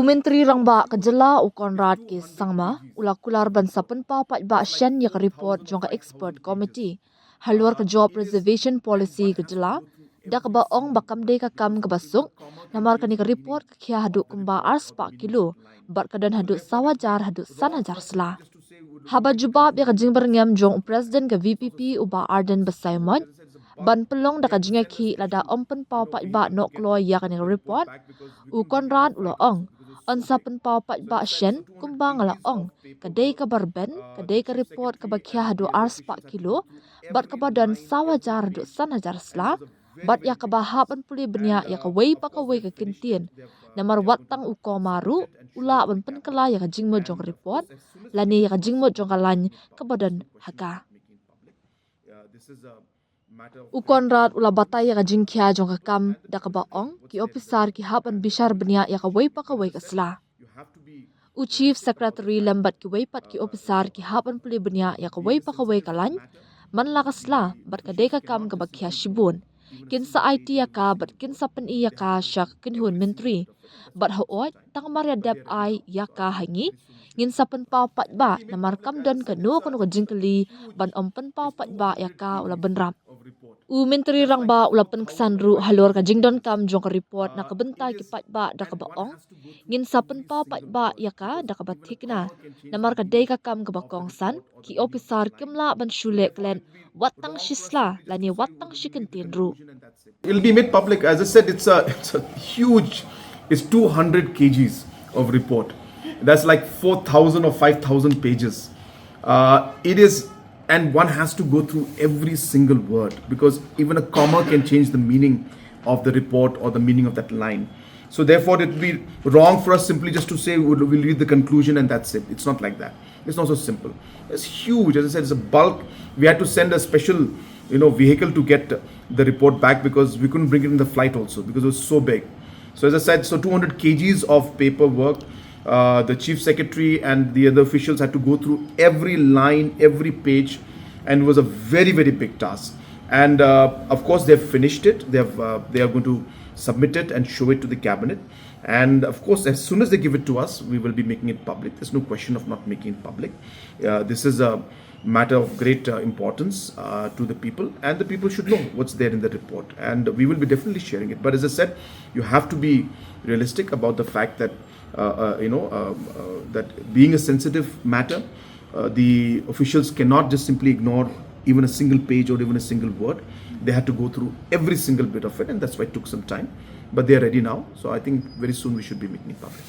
Menteri Rangba kejela u Konrad ke sangma kular ban sapen pa ba shen ya report jong expert committee halwar ke job reservation policy kejela dak ba ong bakam de ka kam ke basuk namar ka ni report ke khia hadu kumba ars pa kilo bar kadan hadu sawajar hadu sanajar sela haba jubab ya kajing berngam jong president ke VPP uba Arden Basaimon ban pelong dak kajing ki lada ompen pa ba nok loy ya ka ni report u Konrad ulo ong on sapen pau pat ba shen kumbang ala ong kadai ka barben kadai ka report ka bakhya hadu ars pa kilo bat ka badan sawajar du sanajar sla bat ya ka bahaban puli benya ya ka wei pa ka wei ka kintien namar watang u ko maru ula ban pen kala ya ka jingmo jong report lani ya ka jingmo jong kalan ka badan haka u Konrad ula batai ya ka jingkya jong ka kam da ka baong ki officer ki haban bishar benya ya ka wei pa ka wei ka sla u chief secretary lambat ki wei pat ki officer ki haban puli benya ya ka wei pa ka wei kalan man la ka sla bat ka de ka kam ka bakhya shibun kin sa IT ya ka bat kin sa pen iya ka shak kin hun menteri bat ho oi tang maria dep ai ya ka hangi ngin sa pen pau pat ba namar kam don ka no kono ka jingkali ban om pen pau pat ba ya ka ula benrap u menteri Rangba ula pen kesandru halor ka jingdon kam jong ka report na kebentai ki pat ba da ka baong ngin sa pen pau pat ba ya ka da ka bathikna namar ka dei ka kam ka bakong san ki officer kimla ban shule klen watang shisla lani watang shikentin ru It'll be made public. As I said, it's a huge, it's 200 kgs of report. That's like 4,000 or 5,000 pages. It is, and one has to go through every single word because even a comma can change the meaning of the report or the meaning of that line. So therefore, it would be wrong for us simply just to say we'll read the conclusion and that's it. It's not like that. It's not so simple. It's huge. As I said, it's a bulk. We had to send a special, vehicle to get the report back because we couldn't bring it in the flight also because it was so big. So as I said, so 200 kgs of paperwork. The chief secretary and the other officials had to go through every line, every page, and it was a very, very big task. And of course, they've finished it. They are going to submit it and show it to the cabinet. And of course, as soon as they give it to us, we will be making it public. There's no question of not making it public. This is a matter of great importance to the people, and the people should know what's there in the report. And we will be definitely sharing it. But as I said, you have to be realistic about the fact that that being a sensitive matter, the officials cannot just simply ignore even a single page or even a single word. They had to go through every single bit of it, and that's why it took some time. But they are ready now, so I think very soon we should be making it public.